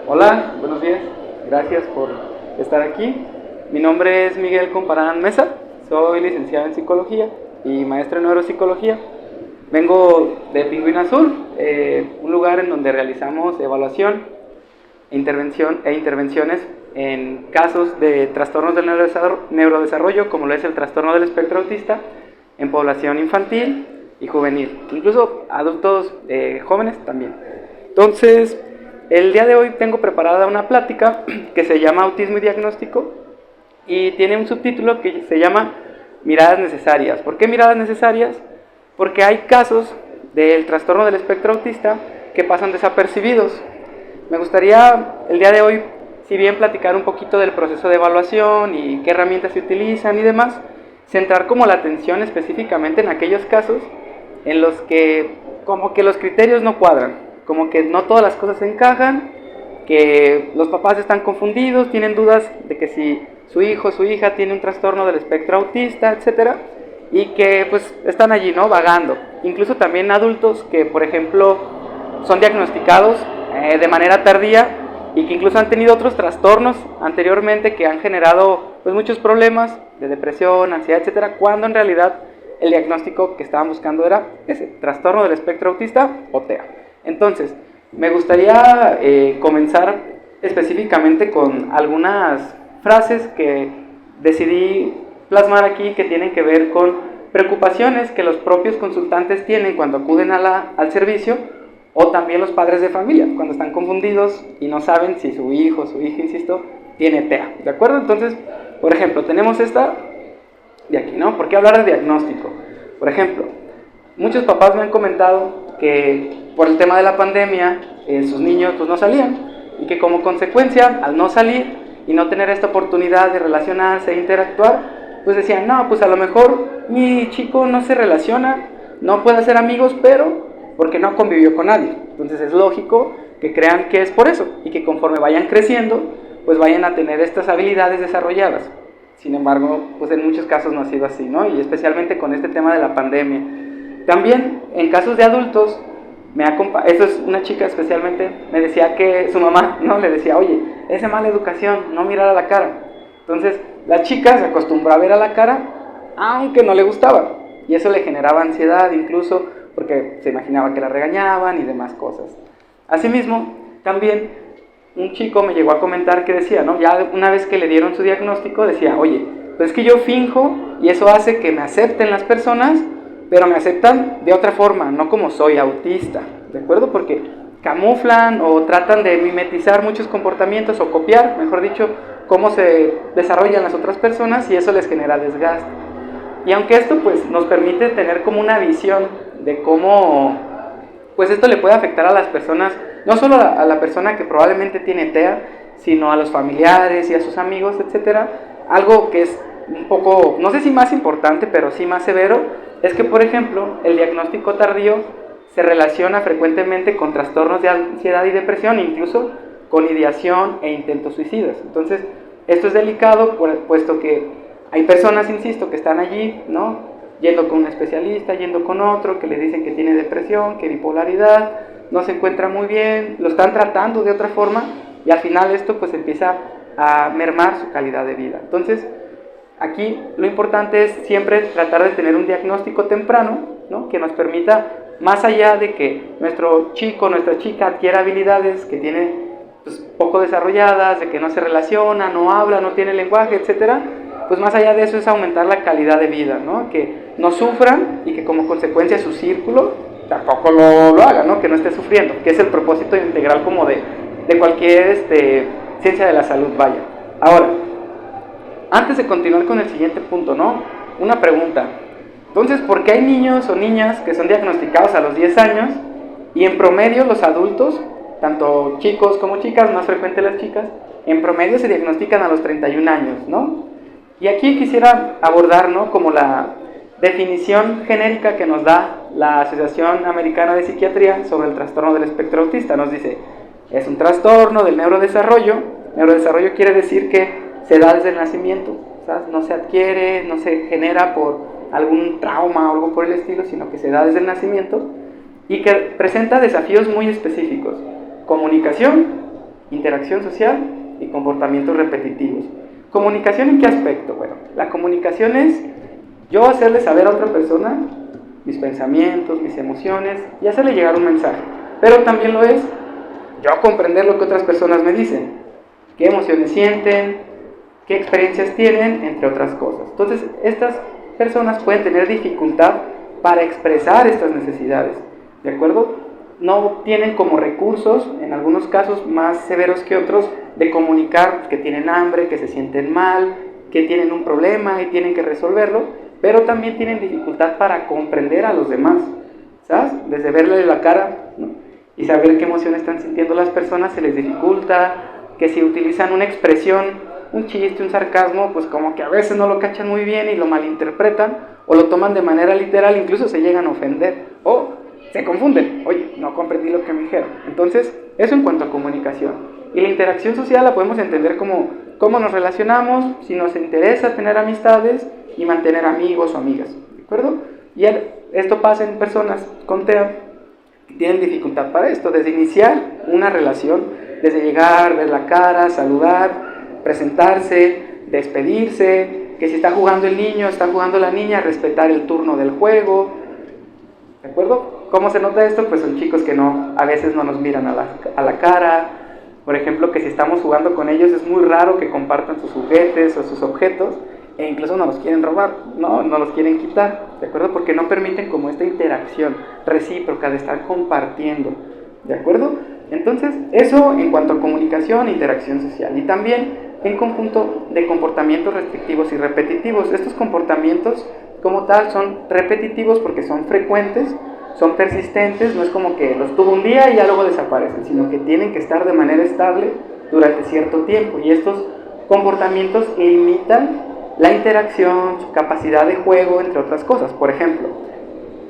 Hola, buenos días. Gracias por estar aquí. Mi nombre es Miguel Comparán Mesa. Soy licenciado en Psicología y maestro en Neuropsicología. Vengo de Pingüino Azul, un lugar en donde realizamos evaluación intervenciones en casos de trastornos del neurodesarrollo, como lo es el trastorno del espectro autista, en población infantil y juvenil, incluso adultos jóvenes también. Entonces, el día de hoy tengo preparada una plática que se llama Autismo y Diagnóstico y tiene un subtítulo que se llama Miradas Necesarias. ¿Por qué miradas necesarias? Porque hay casos del trastorno del espectro autista que pasan desapercibidos. Me gustaría el día de hoy, si bien platicar un poquito del proceso de evaluación y qué herramientas se utilizan y demás, centrar como la atención específicamente en aquellos casos en los que como que los criterios no cuadran, como que no todas las cosas encajan, que los papás están confundidos, tienen dudas de que si su hijo o su hija tiene un trastorno del espectro autista, etcétera, y que pues están allí, ¿no?, vagando. Incluso también adultos que, por ejemplo, son diagnosticados de manera tardía y que incluso han tenido otros trastornos anteriormente que han generado pues muchos problemas de depresión, ansiedad, etcétera, cuando en realidad el diagnóstico que estaban buscando era ese trastorno del espectro autista o TEA. Entonces, me gustaría comenzar específicamente con algunas frases que decidí plasmar aquí que tienen que ver con preocupaciones que los propios consultantes tienen cuando acuden al servicio, o también los padres de familia, cuando están confundidos y no saben si su hijo o su hija, insisto, tiene TEA, ¿de acuerdo? Entonces, por ejemplo, tenemos esta de aquí, ¿no? ¿Por qué hablar de diagnóstico? Por ejemplo, muchos papás me han comentado que por el tema de la pandemia, sus niños pues no salían, y que como consecuencia, al no salir y no tener esta oportunidad de relacionarse e interactuar, pues decían, no, pues a lo mejor mi chico no se relaciona, no puede hacer amigos, pero porque no convivió con nadie. Entonces es lógico que crean que es por eso, y que conforme vayan creciendo, pues vayan a tener estas habilidades desarrolladas. Sin embargo, pues en muchos casos no ha sido así, ¿no? Y especialmente con este tema de la pandemia. También en casos de adultos, eso es una chica especialmente, me decía que su mamá, ¿no?, le decía, oye, esa mala educación, no mirar a la cara. Entonces la chica se acostumbró a ver a la cara, aunque no le gustaba, y eso le generaba ansiedad incluso, porque se imaginaba que la regañaban y demás cosas. Asimismo, también un chico me llegó a comentar que decía, ¿no?, ya una vez que le dieron su diagnóstico, decía, oye, pues es que yo finjo y eso hace que me acepten las personas, pero me aceptan de otra forma, no como soy autista, ¿de acuerdo? Porque camuflan o tratan de mimetizar muchos comportamientos o copiar, mejor dicho, cómo se desarrollan las otras personas, y eso les genera desgaste. Y aunque esto pues nos permite tener como una visión de cómo pues esto le puede afectar a las personas, no solo a la persona que probablemente tiene TEA, sino a los familiares y a sus amigos, etcétera. Algo que es un poco, no sé si más importante, pero sí más severo, es que, por ejemplo, el diagnóstico tardío se relaciona frecuentemente con trastornos de ansiedad y depresión, incluso con ideación e intentos suicidas. Entonces, esto es delicado, puesto que hay personas, insisto, que están allí, ¿no?, yendo con un especialista, yendo con otro, que le dicen que tiene depresión, que bipolaridad, no se encuentra muy bien, lo están tratando de otra forma, y al final esto pues empieza a mermar su calidad de vida. Entonces, aquí lo importante es siempre tratar de tener un diagnóstico temprano, ¿no?, que nos permita, más allá de que nuestro chico, nuestra chica adquiera habilidades que tiene pues poco desarrolladas, de que no se relaciona, no habla, no tiene lenguaje, etcétera, pues más allá de eso es aumentar la calidad de vida, ¿no?, que no sufran y que como consecuencia su círculo tampoco lo haga, ¿no?, que no esté sufriendo, que es el propósito integral como de cualquier ciencia de la salud, vaya. Ahora, antes de continuar con el siguiente punto, ¿no?, una pregunta. Entonces, ¿por qué hay niños o niñas que son diagnosticados a los 10 años y en promedio los adultos, tanto chicos como chicas, más frecuente las chicas, en promedio se diagnostican a los 31 años, ¿no? Y aquí quisiera abordar, ¿no?, como la definición genérica que nos da la Asociación Americana de Psiquiatría sobre el trastorno del espectro autista. Nos dice, es un trastorno del neurodesarrollo. Neurodesarrollo quiere decir que se da desde el nacimiento, ¿sabes? No se adquiere, no se genera por algún trauma o algo por el estilo, sino que se da desde el nacimiento, y que presenta desafíos muy específicos: comunicación, interacción social y comportamientos repetitivos. ¿Comunicación en qué aspecto? Bueno, la comunicación es yo hacerle saber a otra persona mis pensamientos, mis emociones y hacerle llegar un mensaje. Pero también lo es yo comprender lo que otras personas me dicen, qué emociones sienten, qué experiencias tienen, entre otras cosas. Entonces, estas personas pueden tener dificultad para expresar estas necesidades, ¿de acuerdo? No tienen como recursos, en algunos casos más severos que otros, de comunicar que tienen hambre, que se sienten mal, que tienen un problema y tienen que resolverlo, pero también tienen dificultad para comprender a los demás, ¿sabes? Desde verle la cara, ¿no? Y saber qué emociones están sintiendo las personas se les dificulta, que si utilizan una expresión, un chiste, un sarcasmo, pues como que a veces no lo cachan muy bien y lo malinterpretan, o lo toman de manera literal, incluso se llegan a ofender, o se confunden, oye, no comprendí lo que me dijeron. Entonces, eso en cuanto a comunicación. Y la interacción social la podemos entender como cómo nos relacionamos, si nos interesa tener amistades y mantener amigos o amigas, ¿de acuerdo? Y esto pasa en personas con TEA que tienen dificultad para esto, desde iniciar una relación, desde llegar, ver la cara, saludar, presentarse, despedirse, que si está jugando el niño, está jugando la niña, respetar el turno del juego, ¿de acuerdo? ¿Cómo se nota esto? Pues son chicos que a veces no nos miran a la cara. Por ejemplo, que si estamos jugando con ellos es muy raro que compartan sus juguetes o sus objetos, e incluso nos los quieren robar, no los quieren quitar, ¿de acuerdo? Porque no permiten como esta interacción recíproca de estar compartiendo, ¿de acuerdo? Entonces, eso en cuanto a comunicación e interacción social. Y también en conjunto de comportamientos restrictivos y repetitivos. Estos comportamientos como tal son repetitivos porque son frecuentes, son persistentes, no es como que los tuvo un día y ya luego desaparecen, sino que tienen que estar de manera estable durante cierto tiempo. Y estos comportamientos limitan la interacción, su capacidad de juego, entre otras cosas. Por ejemplo,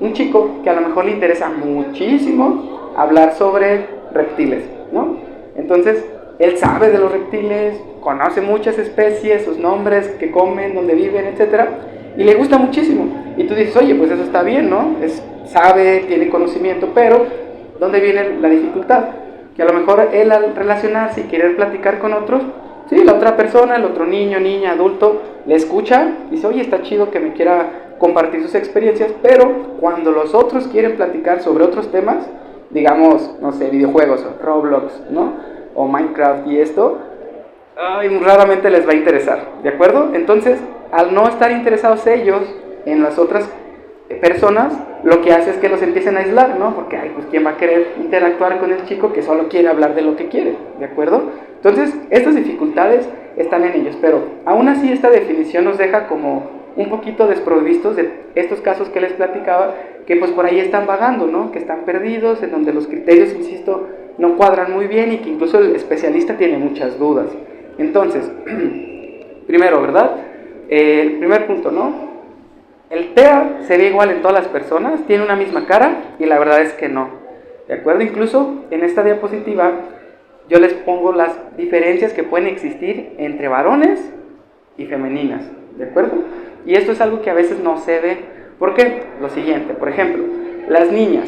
un chico que a lo mejor le interesa muchísimo hablar sobre reptiles, ¿no? Entonces, él sabe de los reptiles, conoce muchas especies, sus nombres, qué comen, dónde viven, etc. Y le gusta muchísimo. Y tú dices, oye, pues eso está bien, ¿no? Sabe, tiene conocimiento, pero ¿dónde viene la dificultad? Que a lo mejor él al relacionarse y querer platicar con otros, sí, la otra persona, el otro niño, niña, adulto, le escucha y dice, oye, está chido que me quiera compartir sus experiencias, pero cuando los otros quieren platicar sobre otros temas, digamos, no sé, videojuegos, o Roblox, ¿no? O Minecraft y esto, raramente les va a interesar, ¿de acuerdo? Entonces, al no estar interesados ellos en las otras personas, lo que hace es que los empiecen a aislar, ¿no? Porque, pues, ¿quién va a querer interactuar con el chico que solo quiere hablar de lo que quiere? ¿De acuerdo? Entonces, estas dificultades están en ellos, pero aún así esta definición nos deja como un poquito desprovistos de estos casos que les platicaba, que pues por ahí están vagando, ¿no? Que están perdidos, en donde los criterios, insisto, no cuadran muy bien y que incluso el especialista tiene muchas dudas. Entonces, primero, ¿verdad? El primer punto, ¿no? El TEA se ve igual en todas las personas, tiene una misma cara y la verdad es que no, ¿de acuerdo? Incluso en esta diapositiva yo les pongo las diferencias que pueden existir entre varones y femeninas, ¿de acuerdo? Y esto es algo que a veces no se ve. ¿Por qué? Lo siguiente, por ejemplo, las niñas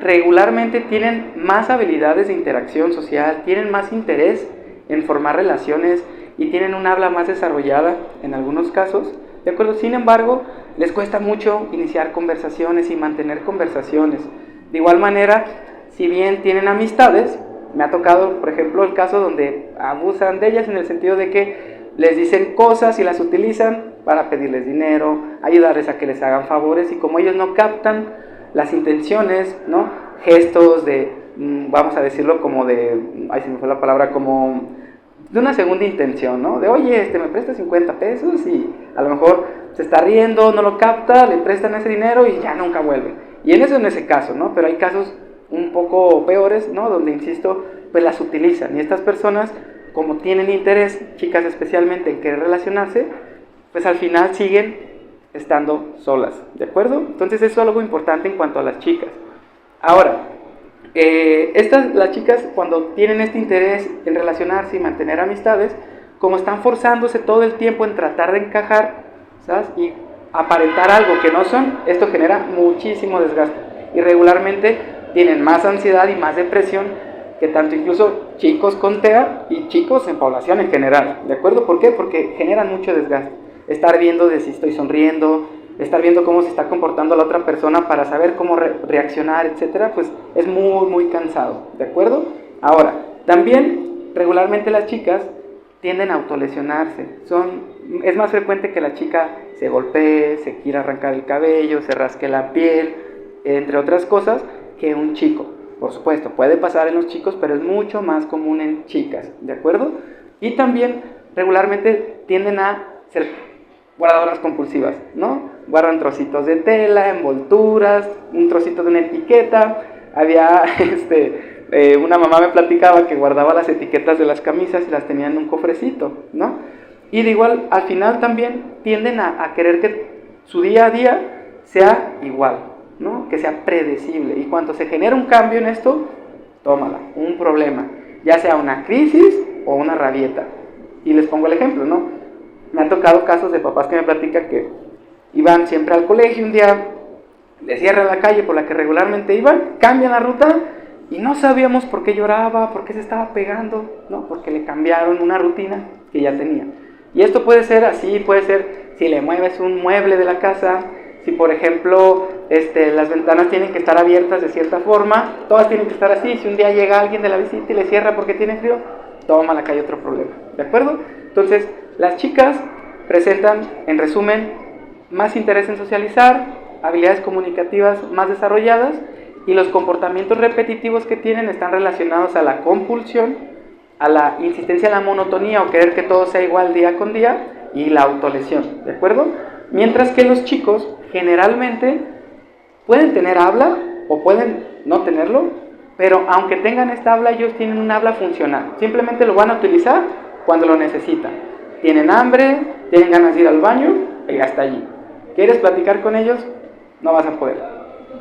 regularmente tienen más habilidades de interacción social, tienen más interés en formar relaciones y tienen un habla más desarrollada en algunos casos, ¿de acuerdo? Sin embargo, les cuesta mucho iniciar conversaciones y mantener conversaciones. De igual manera, si bien tienen amistades, me ha tocado, por ejemplo, el caso donde abusan de ellas en el sentido de que les dicen cosas y las utilizan para pedirles dinero, ayudarles a que les hagan favores, y como ellos no captan las intenciones, ¿no? Gestos de, vamos a decirlo como de, se me fue la palabra, como de una segunda intención, ¿no? De, oye, me prestas 50 pesos y a lo mejor se está riendo, no lo capta, le prestan ese dinero y ya nunca vuelve. Y en ese caso, ¿no? Pero hay casos un poco peores, ¿no? Donde, insisto, pues las utilizan. Y estas personas, como tienen interés, chicas especialmente, en querer relacionarse, pues al final siguen estando solas, ¿de acuerdo? Entonces eso es algo importante en cuanto a las chicas. Ahora, las chicas, cuando tienen este interés en relacionarse y mantener amistades, como están forzándose todo el tiempo en tratar de encajar, ¿sabes? Y aparentar algo que no son, esto genera muchísimo desgaste. Y regularmente tienen más ansiedad y más depresión que tanto incluso chicos con TEA y chicos en población en general, ¿de acuerdo? ¿Por qué? Porque generan mucho desgaste. Estar viendo de si estoy sonriendo, estar viendo cómo se está comportando la otra persona para saber cómo reaccionar, etcétera, pues es muy, muy cansado, ¿de acuerdo? Ahora, también regularmente las chicas tienden a autolesionarse. Es más frecuente que la chica se golpee, se quiera arrancar el cabello, se rasque la piel, entre otras cosas, que un chico. Por supuesto, puede pasar en los chicos, pero es mucho más común en chicas, ¿de acuerdo? Y también regularmente tienden a ser guardadoras compulsivas, ¿no? Guardan trocitos de tela, envolturas, un trocito de una etiqueta. Había una mamá me platicaba que guardaba las etiquetas de las camisas y las tenía en un cofrecito, ¿no? Y de igual, al final también tienden a querer que su día a día sea igual, ¿no? Que sea predecible. Y cuando se genera un cambio en esto, tómala, un problema, ya sea una crisis o una rabieta. Y les pongo el ejemplo, ¿no? Me han tocado casos de papás que me platican que iban siempre al colegio, un día le cierran la calle por la que regularmente iban, cambian la ruta y no sabíamos por qué lloraba, por qué se estaba pegando, ¿no? Porque le cambiaron una rutina que ya tenía. Y esto puede ser así, puede ser si le mueves un mueble de la casa, si por ejemplo las ventanas tienen que estar abiertas de cierta forma, todas tienen que estar así. Si un día llega alguien de la visita y le cierra porque tiene frío, tómala que hay otro problema, ¿de acuerdo? Entonces, las chicas presentan, en resumen, más interés en socializar, habilidades comunicativas más desarrolladas, y los comportamientos repetitivos que tienen están relacionados a la compulsión, a la insistencia en la monotonía o querer que todo sea igual día con día, y la autolesión, ¿de acuerdo? Mientras que los chicos generalmente pueden tener habla o pueden no tenerlo, pero aunque tengan esta habla, ellos tienen un habla funcional. Simplemente lo van a utilizar cuando lo necesitan. Tienen hambre, tienen ganas de ir al baño y hasta allí. ¿Quieres platicar con ellos? No vas a poder,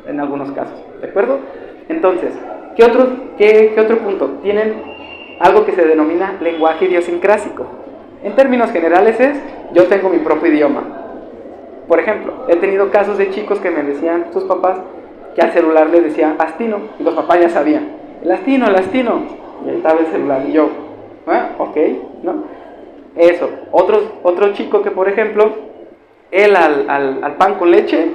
en algunos casos, ¿de acuerdo? Entonces, ¿qué otro punto? Tienen algo que se denomina lenguaje idiosincrásico. En términos generales es, yo tengo mi propio idioma. Por ejemplo, he tenido casos de chicos que me decían sus papás que al celular les decía astino, y los papás ya sabían, el astino, y ahí estaba el celular, y yo, ok, ¿no? Eso, otro chico que por ejemplo, él al pan con leche,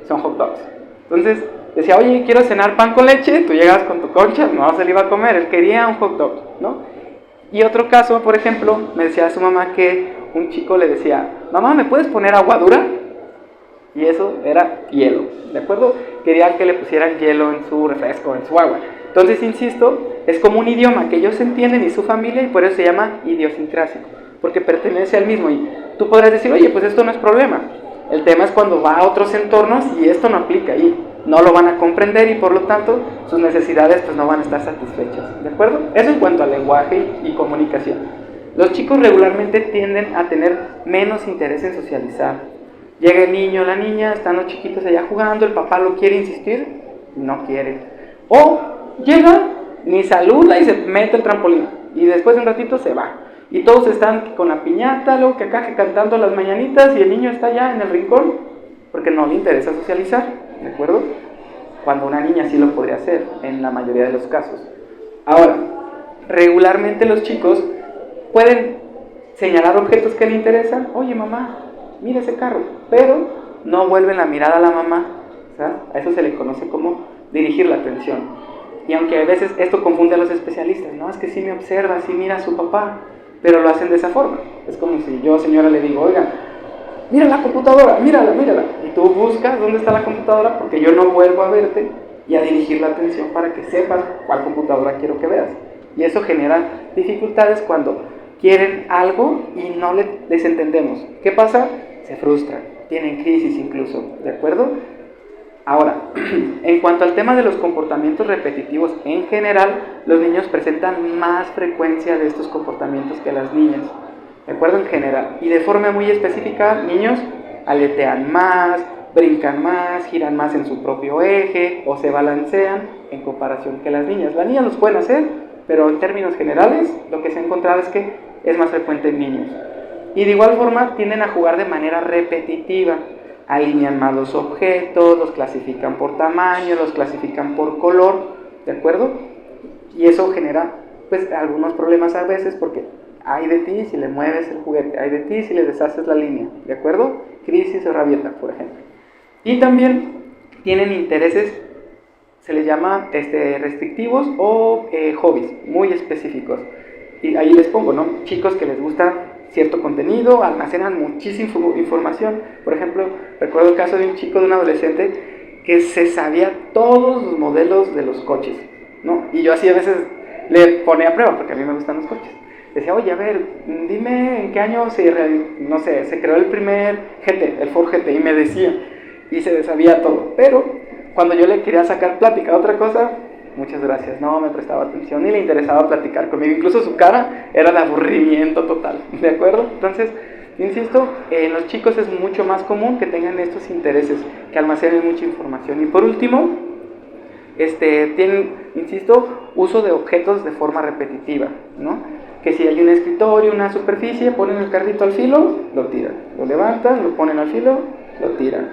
son hot dogs. Entonces, decía, oye, quiero cenar pan con leche, tú llegas con tu concha, no se le iba a comer, él quería un hot dog, ¿no? Y otro caso, por ejemplo, me decía su mamá que un chico le decía, mamá, ¿me puedes poner agua dura? Y eso era hielo, ¿de acuerdo? Querían que le pusieran hielo en su refresco, en su agua. Entonces, insisto, es como un idioma que ellos entienden y su familia, y por eso se llama idiosincrásico, porque pertenece al mismo. Y tú podrás decir, oye, pues esto no es problema. El tema es cuando va a otros entornos y esto no aplica ahí. No lo van a comprender y por lo tanto sus necesidades pues no van a estar satisfechas, ¿de acuerdo? Eso en cuanto al lenguaje y comunicación. Los chicos regularmente tienden a tener menos interés en socializar. Llega el niño o la niña, están los chiquitos allá jugando, el papá lo quiere insistir, no quiere. O llega, ni saluda y se mete el trampolín. Y después de un ratito se va. Y todos están con la piñata, luego que acá cantando las mañanitas y el niño está allá en el rincón porque no le interesa socializar, ¿de acuerdo? Cuando una niña sí lo podría hacer, en la mayoría de los casos. Ahora, regularmente los chicos pueden señalar objetos que le interesan. Oye, mamá, mira ese carro, pero no vuelven la mirada a la mamá, ¿sabes? A eso se le conoce como dirigir la atención. Y aunque a veces esto confunde a los especialistas, no, es que sí me observa, sí mira a su papá, pero lo hacen de esa forma. Es como si yo, señora, le digo, oiga, mira la computadora, mírala. Y tú buscas dónde está la computadora porque yo no vuelvo a verte y a dirigir la atención para que sepas cuál computadora quiero que veas. Y eso genera dificultades cuando quieren algo y no les entendemos. ¿Qué pasa? Se frustran, tienen crisis incluso, ¿de acuerdo? Ahora, en cuanto al tema de los comportamientos repetitivos, en general, los niños presentan más frecuencia de estos comportamientos que las niñas, ¿de acuerdo? En general. Y de forma muy específica, niños aletean más, brincan más, giran más en su propio eje o se balancean en comparación que las niñas. Las niñas los pueden hacer, pero en términos generales, lo que se ha encontrado es que es más frecuente en niños. Y de igual forma, tienden a jugar de manera repetitiva. Alinean más los objetos, los clasifican por tamaño, los clasifican por color, ¿de acuerdo? Y eso genera pues algunos problemas a veces porque hay de ti si le mueves el juguete, hay de ti si le deshaces la línea, ¿de acuerdo? Crisis o rabieta, por ejemplo. Y también tienen intereses, se les llama restrictivos o hobbies muy específicos. Y ahí les pongo, ¿no? Chicos que les gusta cierto contenido, almacenan muchísima información. Por ejemplo, recuerdo el caso de un chico, de un adolescente, que se sabía todos los modelos de los coches, ¿no? Y yo así a veces le ponía a prueba, porque a mí me gustan los coches. Decía, oye, a ver, dime en qué año se creó el primer GT, el Ford GT, y me decía, y se sabía todo. Pero cuando yo le quería sacar plática a otra cosa, muchas gracias, no me prestaba atención ni le interesaba platicar conmigo. Incluso su cara era de aburrimiento total, ¿de acuerdo? Entonces, insisto, en los chicos es mucho más común que tengan estos intereses, que almacenen mucha información. Y por último, tienen, insisto, uso de objetos de forma repetitiva, ¿no? Que si hay un escritorio, una superficie, ponen el carrito al filo, lo tiran. Lo levantan, lo ponen al filo, lo tiran.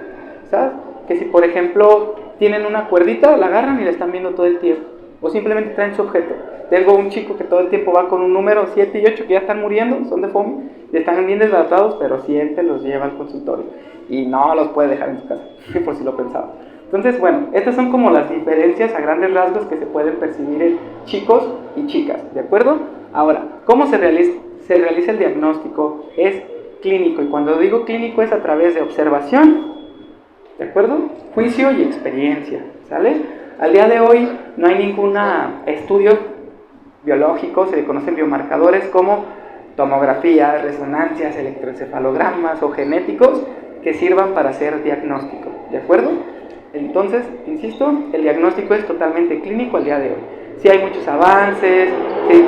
¿Sabes? Que si, por ejemplo, tienen una cuerdita, la agarran y la están viendo todo el tiempo. O simplemente traen su objeto. Tengo un chico que todo el tiempo va con un número 7 y 8 que ya están muriendo, son de FOMI, y están bien desbaratados, pero siempre los lleva al consultorio. Y no los puede dejar en su casa, por si lo pensaba. Entonces, bueno, estas son como las diferencias a grandes rasgos que se pueden percibir en chicos y chicas, ¿de acuerdo? Ahora, ¿cómo se realiza el diagnóstico? Es clínico, y cuando digo clínico es a través de observación, ¿de acuerdo? Juicio y experiencia, ¿sale? Al día de hoy no hay ningún estudio biológico, se le conocen biomarcadores como tomografía, resonancias, electroencefalogramas o genéticos que sirvan para hacer diagnóstico, ¿de acuerdo? Entonces, insisto, el diagnóstico es totalmente clínico al día de hoy. Sí hay muchos avances,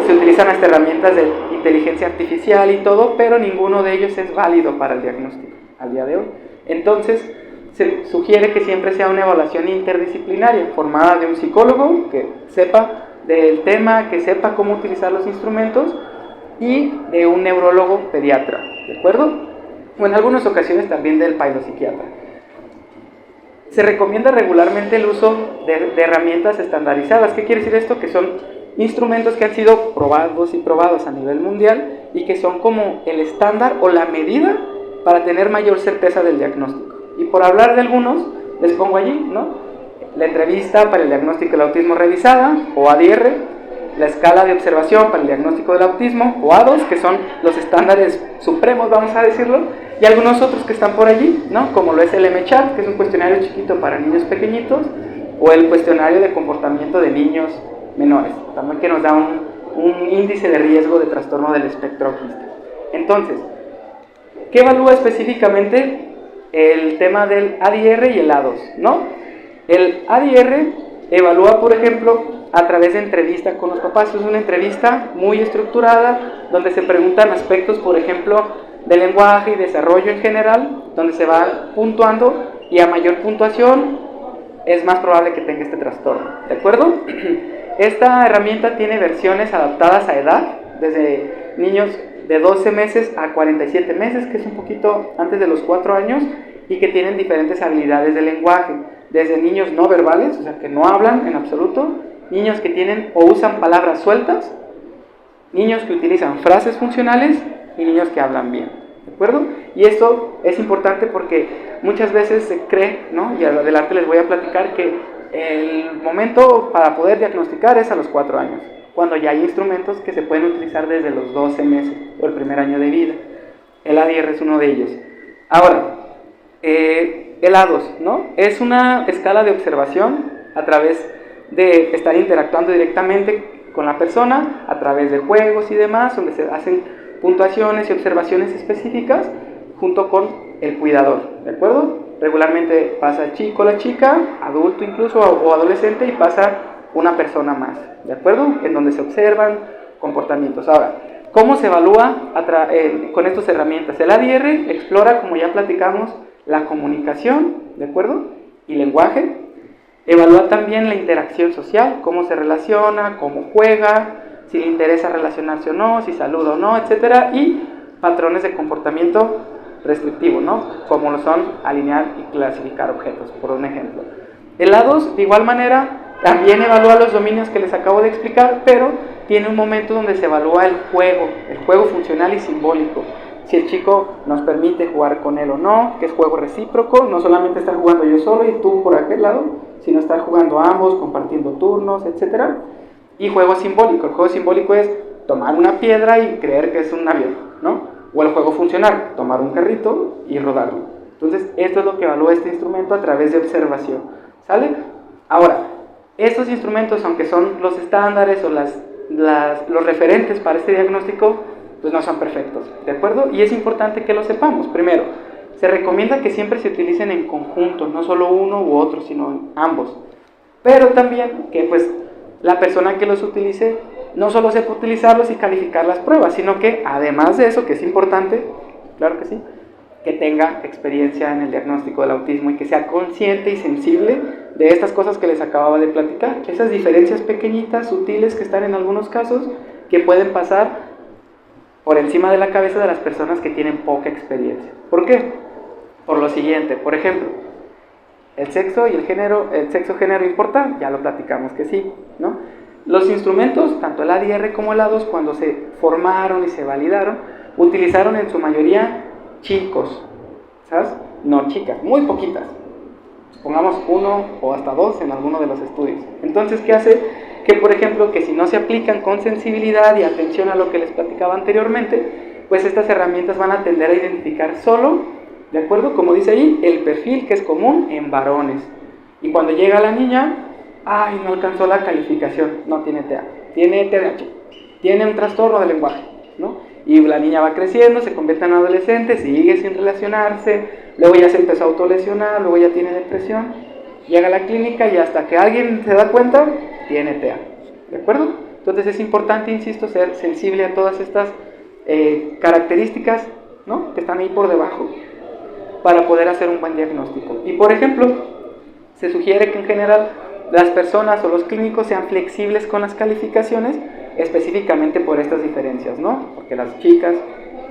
se utilizan hasta herramientas de inteligencia artificial y todo, pero ninguno de ellos es válido para el diagnóstico al día de hoy. Entonces, se sugiere que siempre sea una evaluación interdisciplinaria, formada de un psicólogo que sepa del tema, que sepa cómo utilizar los instrumentos, y de un neurólogo pediatra, ¿de acuerdo? O en algunas ocasiones también del psiquiatra. Se recomienda regularmente el uso de herramientas estandarizadas. ¿Qué quiere decir esto? Que son instrumentos que han sido probados a nivel mundial y que son como el estándar o la medida para tener mayor certeza del diagnóstico. Y por hablar de algunos, les pongo allí, ¿no? La entrevista para el diagnóstico del autismo revisada, o ADR, la escala de observación para el diagnóstico del autismo, o A2, que son los estándares supremos, vamos a decirlo, y algunos otros que están por allí, ¿no? Como lo es el MCHAT, que es un cuestionario chiquito para niños pequeñitos, o el cuestionario de comportamiento de niños menores, también que nos da un índice de riesgo de trastorno del espectro autista. Entonces, ¿qué evalúa específicamente el tema del ADR y el A2, ¿no? El ADR evalúa, por ejemplo, a través de entrevista con los papás. Es una entrevista muy estructurada donde se preguntan aspectos, por ejemplo, de lenguaje y desarrollo en general, donde se va puntuando, y a mayor puntuación es más probable que tenga este trastorno, ¿de acuerdo? Esta herramienta tiene versiones adaptadas a edad, desde niños de 12 meses a 47 meses, que es un poquito antes de los 4 años, y que tienen diferentes habilidades de lenguaje, desde niños no verbales, o sea, que no hablan en absoluto, niños que tienen o usan palabras sueltas, niños que utilizan frases funcionales y niños que hablan bien, ¿de acuerdo? Y esto es importante porque muchas veces se cree, ¿no? Y adelante les voy a platicar que el momento para poder diagnosticar es a los 4 años, cuando ya hay instrumentos que se pueden utilizar desde los 12 meses o el primer año de vida. El ADR es uno de ellos. Ahora, el A2, ¿no? Es una escala de observación a través de estar interactuando directamente con la persona, a través de juegos y demás, donde se hacen puntuaciones y observaciones específicas junto con el cuidador, ¿de acuerdo? Regularmente pasa el chico o la chica, adulto incluso o adolescente, y pasa una persona más, ¿de acuerdo? En donde se observan comportamientos. Ahora, ¿cómo se evalúa con estas herramientas? El ADR explora, como ya platicamos, la comunicación, ¿de acuerdo? Y lenguaje. Evalúa también la interacción social, cómo se relaciona, cómo juega, si le interesa relacionarse o no, si saluda o no, etc. Y patrones de comportamiento restrictivo, ¿no? Como lo son alinear y clasificar objetos, por un ejemplo. El A2, de igual manera, También evalúa los dominios que les acabo de explicar, pero tiene un momento donde se evalúa el juego funcional y simbólico. Si el chico nos permite jugar con él o no, que es juego recíproco, no solamente estar jugando yo solo y tú por aquel lado, sino estar jugando ambos, compartiendo turnos, etc. Y juego simbólico. El juego simbólico es tomar una piedra y creer que es un avión, ¿no? O el juego funcional, tomar un carrito y rodarlo. Entonces, esto es lo que evalúa este instrumento a través de observación, ¿sale? Ahora, estos instrumentos, aunque son los estándares o los referentes para este diagnóstico, pues no son perfectos, ¿de acuerdo? Y es importante que lo sepamos. Primero, se recomienda que siempre se utilicen en conjunto, no solo uno u otro, sino ambos. Pero también que pues la persona que los utilice no solo sepa utilizarlos y calificar las pruebas, sino que además de eso, que es importante, claro que sí, que tenga experiencia en el diagnóstico del autismo y que sea consciente y sensible de estas cosas que les acababa de platicar, esas diferencias pequeñitas, sutiles, que están en algunos casos, que pueden pasar por encima de la cabeza de las personas que tienen poca experiencia. ¿Por qué? Por lo siguiente, por ejemplo, el sexo y el sexo-género importa, ya lo platicamos que sí, ¿no? Los instrumentos, tanto el ADR como el A2, cuando se formaron y se validaron, utilizaron en su mayoría chicos, ¿sabes? No chicas, muy poquitas. Pongamos 1 o hasta 2 en alguno de los estudios. Entonces, ¿qué hace? Que, por ejemplo, que si no se aplican con sensibilidad y atención a lo que les platicaba anteriormente, pues estas herramientas van a tender a identificar solo, ¿de acuerdo? Como dice ahí, el perfil que es común en varones. Y cuando llega la niña, ¡ay, no alcanzó la calificación! No tiene TEA, tiene TDAH, tiene un trastorno del lenguaje, ¿no? Y la niña va creciendo, se convierte en adolescente, sigue sin relacionarse, luego ya se empezó a autolesionar, luego ya tiene depresión, llega a la clínica y hasta que alguien se da cuenta, tiene TEA, ¿de acuerdo? Entonces es importante, insisto, ser sensible a todas estas características, ¿no?, que están ahí por debajo, para poder hacer un buen diagnóstico. Y por ejemplo, se sugiere que en general las personas o los clínicos sean flexibles con las calificaciones, específicamente por estas diferencias, ¿no? Porque las chicas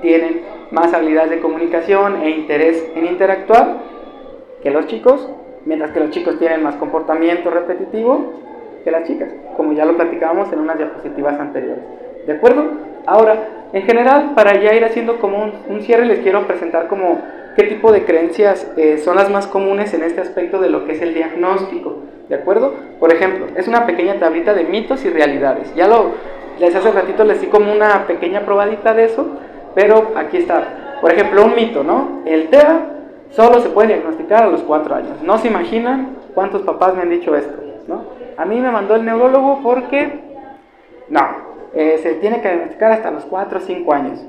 tienen más habilidades de comunicación e interés en interactuar que los chicos, mientras que los chicos tienen más comportamiento repetitivo que las chicas, como ya lo platicábamos en unas diapositivas anteriores, ¿de acuerdo? Ahora, en general, para ya ir haciendo como un cierre, les quiero presentar como qué tipo de creencias son las más comunes en este aspecto de lo que es el diagnóstico, ¿de acuerdo? Por ejemplo, es una pequeña tablita de mitos y realidades. Les hace ratito les di como una pequeña probadita de eso, pero aquí está. Por ejemplo, un mito, ¿no? El TEA solo se puede diagnosticar a los 4 años. No se imaginan cuántos papás me han dicho esto, ¿no? A mí me mandó el neurólogo porque se tiene que diagnosticar hasta los 4 o 5 años.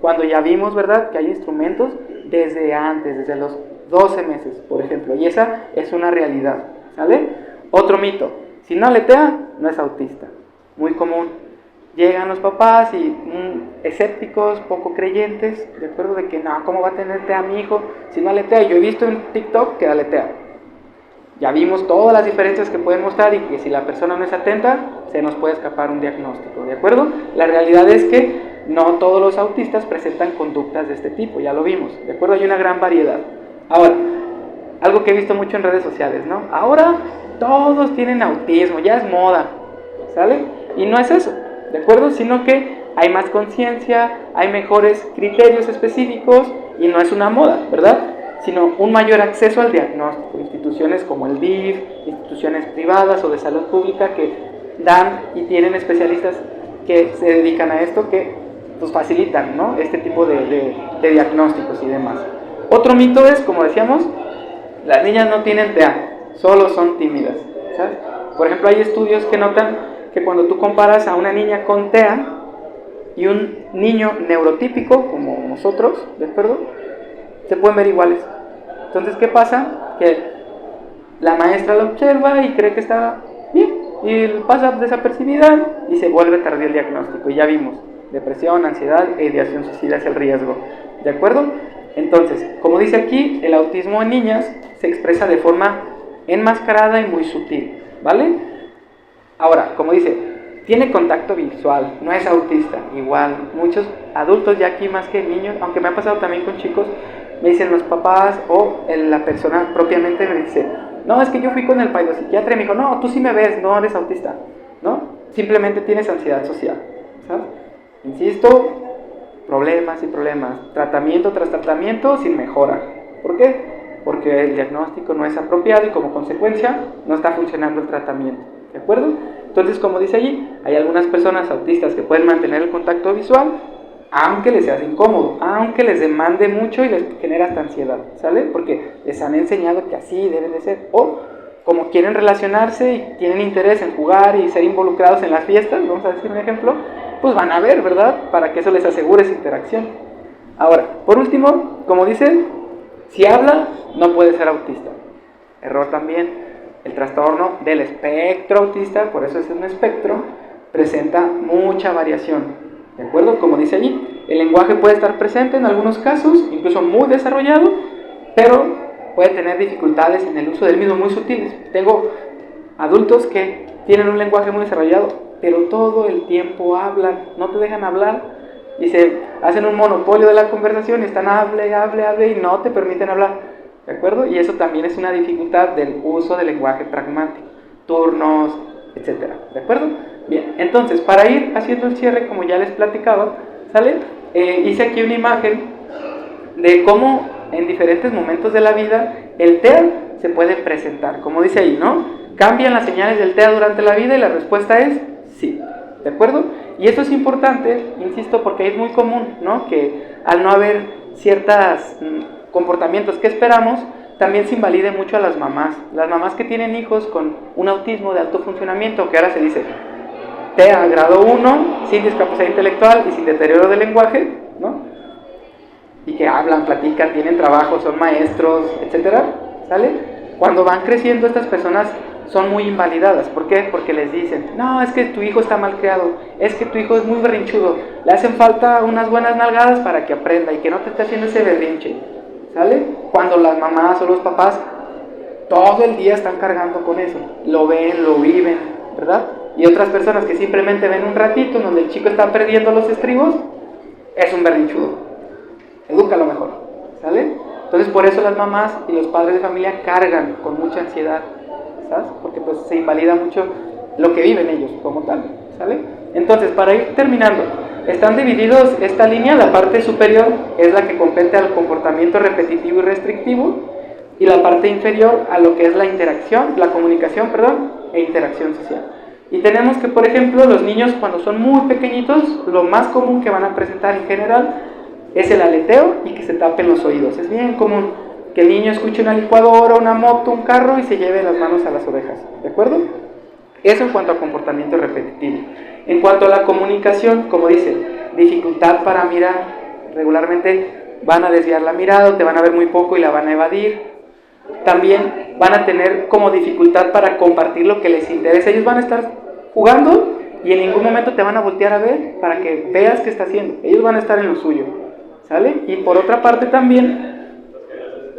Cuando ya vimos, ¿verdad?, que hay instrumentos desde antes, desde los 12 meses, por ejemplo, y esa es una realidad, ¿sale? Otro mito, si no le TEA, no es autista, muy común. Llegan los papás y escépticos, poco creyentes, de acuerdo, de que no, ¿cómo va a tener TEA mi hijo si no le TEA? Yo he visto en TikTok que dale TEA. Ya vimos todas las diferencias que pueden mostrar y que si la persona no es atenta, se nos puede escapar un diagnóstico, ¿de acuerdo? La realidad es que no todos los autistas presentan conductas de este tipo, ya lo vimos, ¿de acuerdo? Hay una gran variedad. Ahora, algo que he visto mucho en redes sociales, ¿no? Ahora todos tienen autismo, ya es moda, ¿sale? Y no es eso, ¿de acuerdo? Sino que hay más conciencia, hay mejores criterios específicos y no es una moda, ¿verdad? Sino un mayor acceso al diagnóstico. Instituciones como el DIF, instituciones privadas o de salud pública que dan y tienen especialistas que se dedican a esto, que pues facilitan, ¿no?, este tipo de diagnósticos y demás. Otro mito es, como decíamos, las niñas no tienen TEA, solo son tímidas, ¿sabes? Por ejemplo, hay estudios que notan que cuando tú comparas a una niña con TEA y un niño neurotípico, como nosotros, ¿de acuerdo?, se pueden ver iguales. Entonces, ¿qué pasa? Que la maestra lo observa y cree que está bien, y pasa desapercibida y se vuelve tardío el diagnóstico. Y ya vimos, depresión, ansiedad e ideación suicida es el riesgo, ¿de acuerdo? Entonces, como dice aquí, el autismo en niñas se expresa de forma enmascarada y muy sutil, ¿vale? Ahora, como dice, tiene contacto visual, no es autista. Igual, muchos adultos ya aquí más que niños, aunque me ha pasado también con chicos, me dicen los papás o la persona propiamente me dice, no, es que yo fui con el psiquiatra y me dijo, no, tú sí me ves, no eres autista, ¿no? Simplemente tienes ansiedad social, ¿sabes? Insisto, problemas y problemas, tratamiento tras tratamiento sin mejora. ¿Por qué? Porque el diagnóstico no es apropiado y como consecuencia no está funcionando el tratamiento, ¿de acuerdo? Entonces, como dice allí, hay algunas personas autistas que pueden mantener el contacto visual, aunque les sea incómodo, aunque les demande mucho y les genera hasta ansiedad, ¿sale? Porque les han enseñado que así deben de ser. O como quieren relacionarse y tienen interés en jugar y ser involucrados en las fiestas, vamos a decir un ejemplo, pues van a ver, ¿verdad? Para que eso les asegure esa interacción. Ahora, por último, como dicen, si habla, no puede ser autista. Error también. El trastorno del espectro autista, por eso es un espectro, presenta mucha variación. ¿De acuerdo? Como dice allí, el lenguaje puede estar presente en algunos casos, incluso muy desarrollado, pero puede tener dificultades en el uso del mismo muy sutiles. Tengo adultos que tienen un lenguaje muy desarrollado, pero todo el tiempo hablan, no te dejan hablar y se hacen un monopolio de la conversación y están hable y no te permiten hablar. ¿De acuerdo? Y eso también es una dificultad del uso del lenguaje pragmático, turnos, etcétera. ¿De acuerdo? Bien, entonces, para ir haciendo el cierre, como ya les platicaba, ¿sale? Hice aquí una imagen de cómo en diferentes momentos de la vida el TEA se puede presentar. Como dice ahí, ¿no? ¿Cambian las señales del TEA durante la vida? Y la respuesta es sí. ¿De acuerdo? Y esto es importante, insisto, porque es muy común, ¿no? Que al no haber ciertos comportamientos que esperamos, también se invalide mucho a las mamás. Las mamás que tienen hijos con un autismo de alto funcionamiento, que ahora se dice TEA grado 1, sin discapacidad intelectual y sin deterioro del lenguaje, ¿no? Y que hablan, platican, tienen trabajo, son maestros, etcétera, ¿sale? Cuando van creciendo estas personas son muy invalidadas. ¿Por qué? Porque les dicen, no, es que tu hijo está mal criado, es que tu hijo es muy berrinchudo, le hacen falta unas buenas nalgadas para que aprenda y que no te esté haciendo ese berrinche, ¿sale? Cuando las mamás o los papás todo el día están cargando con eso, lo ven, lo viven, ¿verdad? Y otras personas que simplemente ven un ratito donde el chico está perdiendo los estribos, es un berrinchudo, edúcalo mejor, ¿sale? Entonces por eso las mamás y los padres de familia cargan con mucha ansiedad, ¿sabes? Porque pues se invalida mucho lo que viven ellos como tal, ¿sale? Entonces, para ir terminando, están divididos esta línea, la parte superior es la que compete al comportamiento repetitivo y restrictivo, y la parte inferior a lo que es la interacción, la comunicación, e interacción social. Y tenemos que, por ejemplo, los niños cuando son muy pequeñitos, lo más común que van a presentar en general es el aleteo y que se tapen los oídos. Es bien común que el niño escuche una licuadora, una moto, un carro y se lleve las manos a las orejas, ¿de acuerdo? Eso en cuanto a comportamiento repetitivo. En cuanto a la comunicación, como dice, dificultad para mirar, regularmente van a desviar la mirada o te van a ver muy poco y la van a evadir. También van a tener como dificultad para compartir lo que les interesa. Ellos van a estar jugando y en ningún momento te van a voltear a ver para que veas qué está haciendo. Ellos van a estar en lo suyo, ¿sale? Y por otra parte también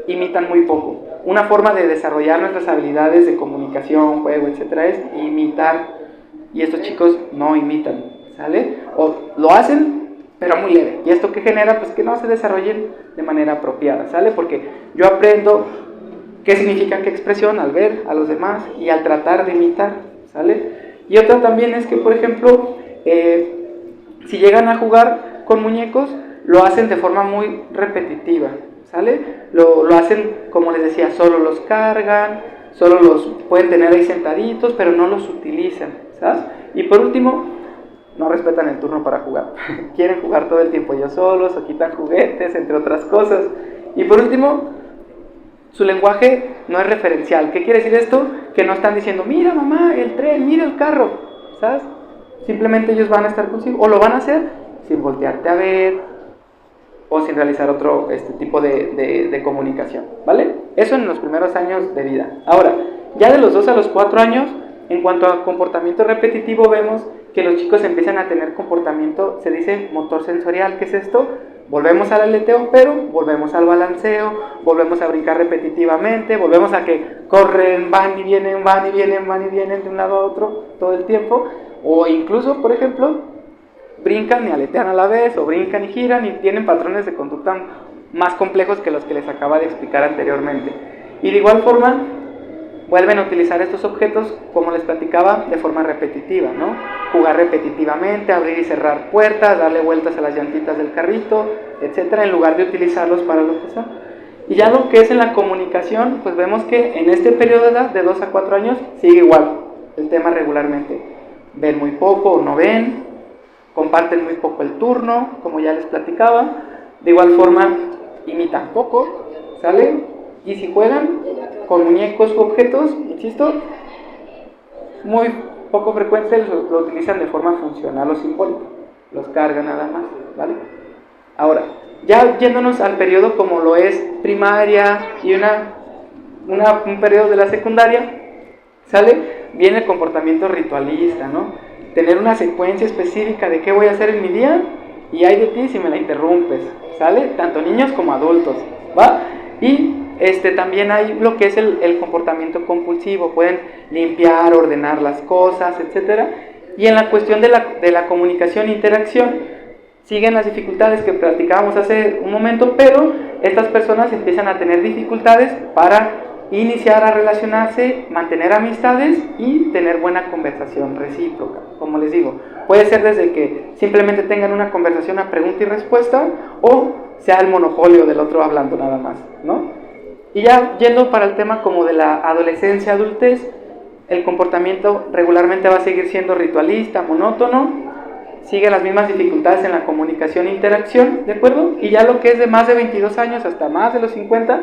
imitan muy poco. Una forma de desarrollar nuestras habilidades de comunicación, juego, etcétera, es imitar. Y estos chicos no imitan, ¿sale? O lo hacen, pero muy leve. ¿Y esto qué genera? Pues que no se desarrollen de manera apropiada, ¿sale? Porque yo aprendo qué significa qué expresión al ver a los demás y al tratar de imitar, ¿sale? Y otra también es que, por ejemplo, si llegan a jugar con muñecos, lo hacen de forma muy repetitiva, ¿sale? Lo hacen, como les decía, solo los cargan, solo los pueden tener ahí sentaditos, pero no los utilizan, ¿sabes? Y por último, no respetan el turno para jugar. Quieren jugar todo el tiempo ellos solos o quitan juguetes, entre otras cosas. Y por último, su lenguaje no es referencial. ¿Qué quiere decir esto? Que no están diciendo, mira mamá, el tren, mira el carro, ¿sabes? Simplemente ellos van a estar consigo, o lo van a hacer sin voltearte a ver, o sin realizar otro tipo de comunicación, ¿vale? Eso en los primeros años de vida. Ahora, ya de los 2 a los 4 años, en cuanto a comportamiento repetitivo, vemos que los chicos empiezan a tener comportamiento, se dice motor sensorial. ¿Qué es esto? Volvemos al aleteo, pero volvemos al balanceo, volvemos a brincar repetitivamente, volvemos a que corren, van y vienen, van y vienen, van y vienen de un lado a otro todo el tiempo, o incluso, por ejemplo, brincan y aletean a la vez, o brincan y giran y tienen patrones de conducta más complejos que los que les acaba de explicar anteriormente. Y de igual forma, vuelven a utilizar estos objetos, como les platicaba, de forma repetitiva, ¿no? Jugar repetitivamente, abrir y cerrar puertas, darle vueltas a las llantitas del carrito, etcétera, en lugar de utilizarlos para lo que sea. Y ya lo que es en la comunicación, pues vemos que en este periodo de edad, de 2 a 4 años, sigue igual el tema regularmente. Ven muy poco o no ven, comparten muy poco el turno, como ya les platicaba. De igual forma, imitan poco, ¿sale? Y si juegan con muñecos u objetos, insisto, muy poco frecuente lo utilizan de forma funcional o simbólica. Los cargan nada más, ¿vale? Ahora, ya yéndonos al periodo como lo es primaria y un periodo de la secundaria, ¿sale? Viene el comportamiento ritualista, ¿no? Tener una secuencia específica de qué voy a hacer en mi día y hay de ti si me la interrumpes, ¿sale? Tanto niños como adultos, ¿va? Y también hay lo que es el comportamiento compulsivo, pueden limpiar, ordenar las cosas, etcétera. Y en la cuestión de la comunicación e interacción, siguen las dificultades que platicábamos hace un momento, pero estas personas empiezan a tener dificultades para iniciar a relacionarse, mantener amistades y tener buena conversación recíproca. Como les digo, puede ser desde que simplemente tengan una conversación a pregunta y respuesta o sea el monopolio del otro hablando nada más, ¿no? Y ya yendo para el tema como de la adolescencia, adultez, el comportamiento regularmente va a seguir siendo ritualista, monótono, sigue las mismas dificultades en la comunicación e interacción, ¿de acuerdo? Y ya lo que es de más de 22 años hasta más de los 50,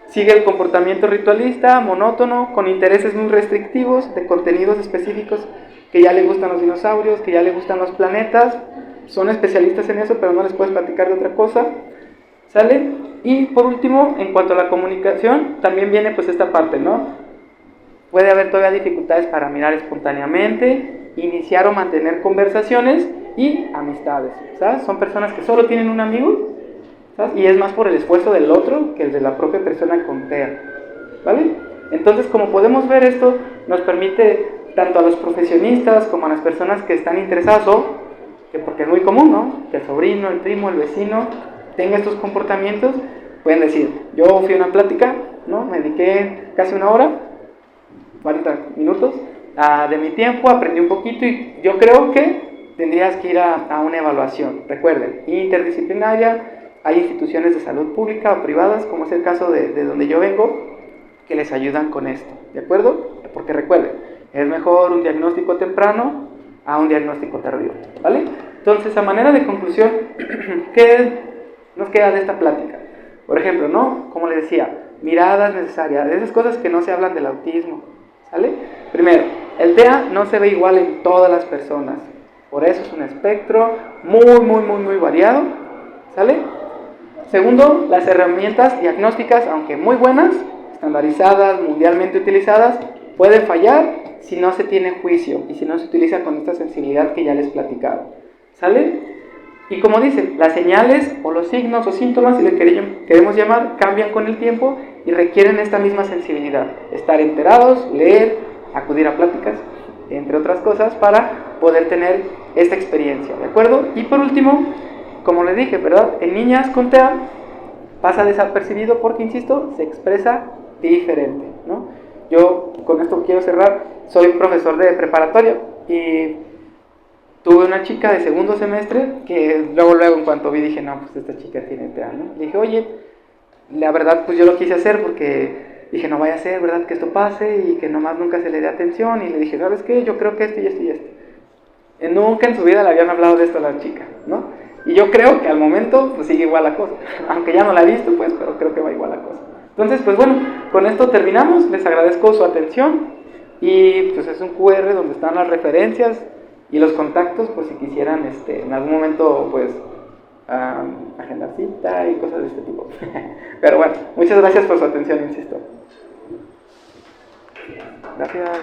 sigue el comportamiento ritualista, monótono, con intereses muy restrictivos, de contenidos específicos, que ya le gustan los dinosaurios, que ya le gustan los planetas, son especialistas en eso, pero no les puedes platicar de otra cosa, ¿sale? Y por último, en cuanto a la comunicación, también viene pues esta parte, ¿no? Puede haber todavía dificultades para mirar espontáneamente, iniciar o mantener conversaciones y amistades, ¿sabes? Son personas que solo tienen un amigo, ¿sabes? Y es más por el esfuerzo del otro que el de la propia persona con TEA, ¿vale? Entonces, como podemos ver, esto nos permite tanto a los profesionistas como a las personas que están interesadas o que porque es muy común, ¿no? Que el sobrino, el primo, el vecino tenga estos comportamientos, pueden decir, yo fui a una plática, ¿no? Me dediqué casi una hora, 40 minutos de mi tiempo, aprendí un poquito y yo creo que tendrías que ir a una evaluación. Recuerden, interdisciplinaria, hay instituciones de salud pública o privadas, como es el caso de donde yo vengo, que les ayudan con esto, ¿de acuerdo? Porque recuerden, es mejor un diagnóstico temprano a un diagnóstico tardío, ¿vale? Entonces, a manera de conclusión, ¿qué nos queda de esta plática? Por ejemplo, ¿no? Como les decía, miradas necesarias, de esas cosas que no se hablan del autismo, ¿sale? Primero, el TEA no se ve igual en todas las personas, por eso es un espectro muy variado, ¿sale? Segundo, las herramientas diagnósticas, aunque muy buenas, estandarizadas, mundialmente utilizadas, pueden fallar si no se tiene juicio y si no se utiliza con esta sensibilidad que ya les platicaba, ¿sale? Y como dicen, las señales o los signos o síntomas, si le queremos llamar, cambian con el tiempo y requieren esta misma sensibilidad, estar enterados, leer, acudir a pláticas, entre otras cosas, para poder tener esta experiencia, ¿de acuerdo? Y por último, como les dije, ¿verdad? En niñas con TEA pasa desapercibido porque, insisto, se expresa diferente, ¿no? Yo con esto quiero cerrar, soy profesor de preparatoria y tuve una chica de segundo semestre que luego en cuanto vi dije, no, pues esta chica tiene TEA, ¿no? Le dije, oye, la verdad pues yo lo quise hacer porque dije, no vaya a ser, ¿verdad? Que esto pase y que nomás nunca se le dé atención. Y le dije, ¿sabes qué? Yo creo que esto y esto y esto. Nunca en su vida le habían hablado de esto a la chica, ¿no? Y yo creo que al momento pues sigue igual la cosa, aunque ya no la he visto pues, pero creo que va igual la cosa. Entonces pues bueno, con esto terminamos, les agradezco su atención y pues es un QR donde están las referencias y los contactos, pues si quisieran en algún momento pues agendar cita y cosas de este tipo. Pero bueno, muchas gracias por su atención, insisto. Gracias.